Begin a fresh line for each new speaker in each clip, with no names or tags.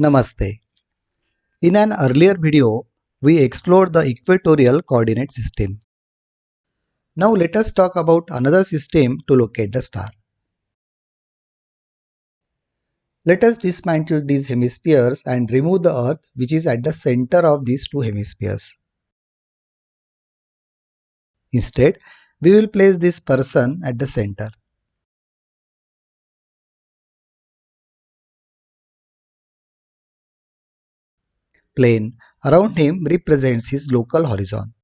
Namaste. In an earlier video, we explored the equatorial coordinate system. Now let us talk about another system to locate the star. Let us dismantle these hemispheres and remove the Earth, which is at the center of these two hemispheres. Instead, we will place this person at the center. Plane around him represents his local horizon.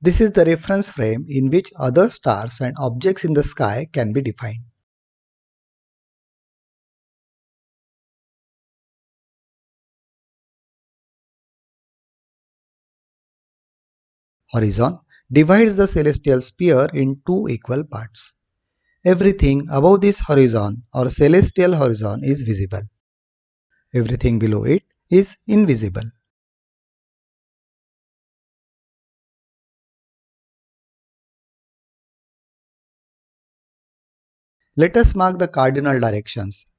This is the reference frame in which other stars and objects in the sky can be defined. Horizon divides the celestial sphere in two equal parts. Everything above this horizon or celestial horizon is visible. Everything below it is invisible. Let us mark the cardinal directions.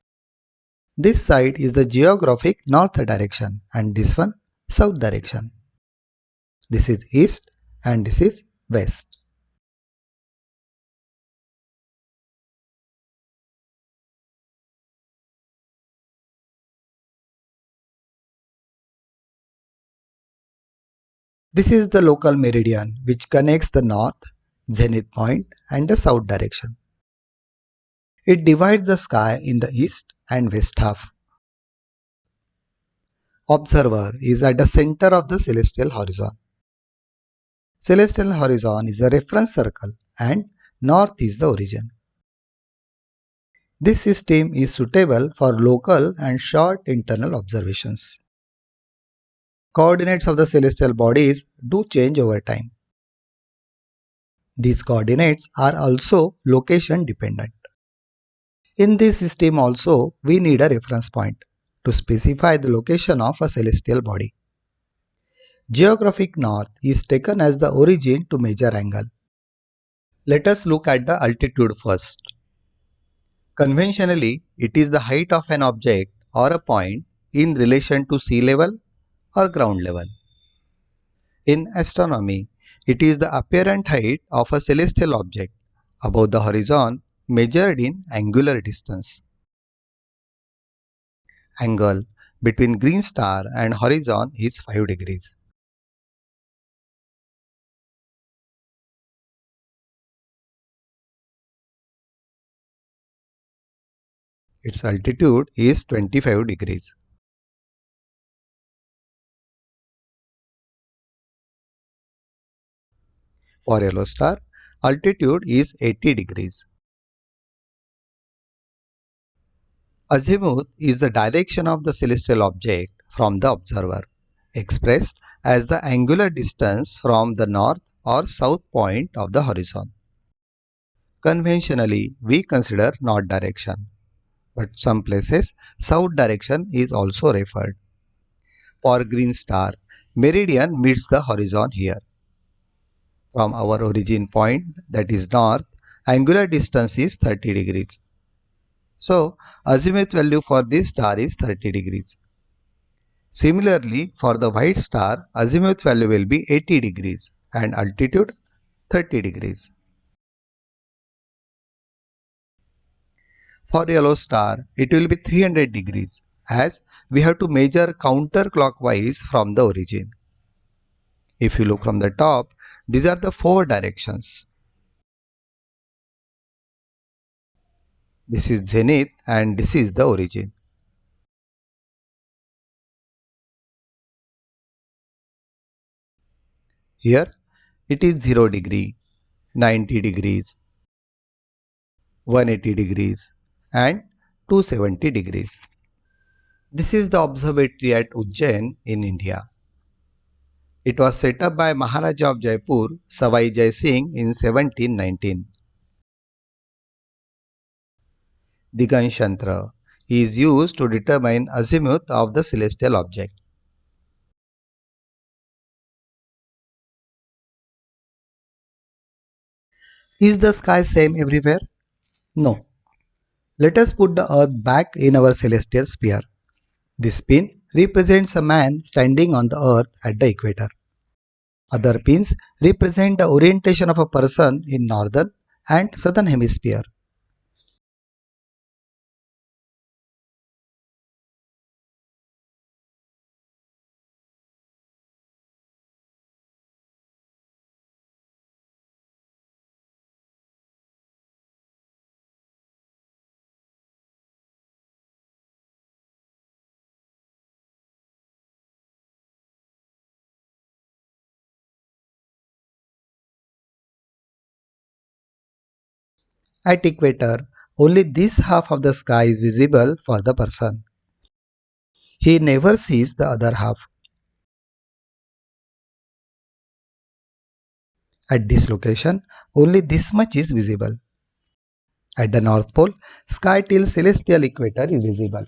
This side is the geographic north direction and this one south direction. This is east and this is west. This is the local meridian which connects the north, zenith point and the south direction. It divides the sky in the east and west half. Observer is at the center of the celestial horizon. Celestial horizon is a reference circle and north is the origin. This system is suitable for local and short internal observations. Coordinates of the celestial bodies do change over time. These coordinates are also location dependent. In this system also, we need a reference point to specify the location of a celestial body. Geographic north is taken as the origin to measure angle. Let us look at the altitude first. Conventionally, it is the height of an object or a point in relation to sea level or ground level. In astronomy, it is the apparent height of a celestial object above the horizon measured in angular distance. Angle between green star and horizon is 5 degrees. Its altitude is 25 degrees. For yellow star, altitude is 80 degrees. Azimuth is the direction of the celestial object from the observer, expressed as the angular distance from the north or south point of the horizon. Conventionally, we consider north direction, but some places south direction is also referred. For green star, meridian meets the horizon here. From our origin point, that is north, angular distance is 30 degrees. So, azimuth value for this star is 30 degrees. Similarly, for the white star, azimuth value will be 80 degrees and altitude 30 degrees. For yellow star, it will be 300 degrees as we have to measure counterclockwise from the origin. If you look from the top, these are the 4 directions. This is zenith and this is the origin. Here it is 0 degree, 90 degrees, 180 degrees and 270 degrees. This is the observatory at Ujjain in India. It was set up by Maharaja of Jaipur, Savai Jai Singh in 1719. Diganshantra is used to determine azimuth of the celestial object. Is the sky same everywhere? No. Let us put the Earth back in our celestial sphere. This pin represents a man standing on the earth at the equator. Other pins represent the orientation of a person in northern and southern hemisphere. At equator, only this half of the sky is visible for the person. He never sees the other half. At this location, only this much is visible. At the North Pole, sky till celestial equator is visible.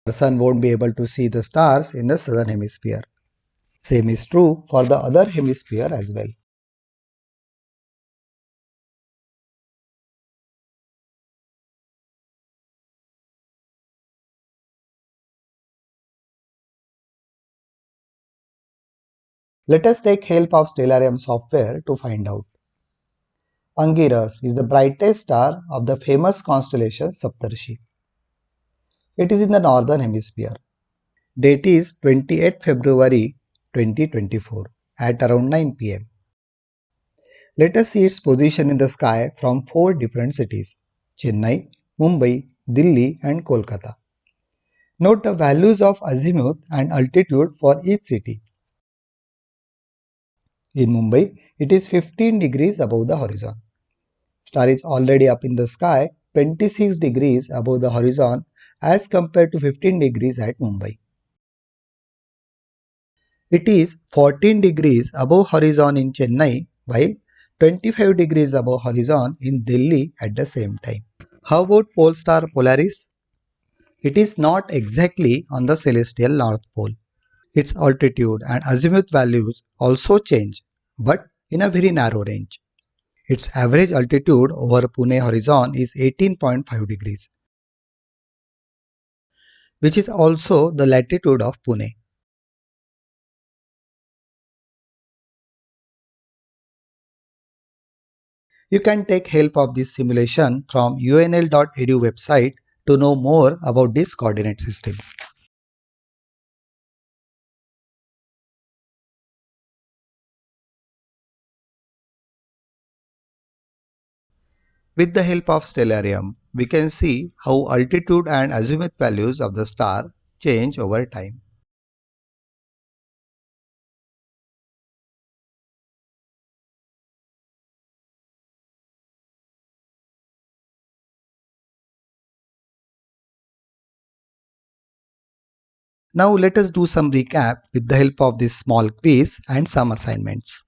The person won't be able to see the stars in the southern hemisphere. Same is true for the other hemisphere as well. Let us take help of Stellarium software to find out. Angiras is the brightest star of the famous constellation Saptarshi. It is in the northern hemisphere. Date is 28 February 2024 at around 9 pm. Let us see its position in the sky from four different cities: Chennai, Mumbai, Delhi and Kolkata. Note the values of azimuth and altitude for each city. In Mumbai, it is 15 degrees above the horizon. Star is already up in the sky 26 degrees above the horizon as compared to 15 degrees at Mumbai. It is 14 degrees above horizon in Chennai while 25 degrees above horizon in Delhi at the same time. How about pole star Polaris? It is not exactly on the celestial north pole. Its altitude and azimuth values also change, but in a very narrow range. Its average altitude over Pune horizon is 18.5 degrees, which is also the latitude of Pune. You can take help of this simulation from unl.edu website to know more about this coordinate system. With the help of Stellarium, we can see how altitude and azimuth values of the star change over time. Now let us do some recap with the help of this small quiz and some assignments.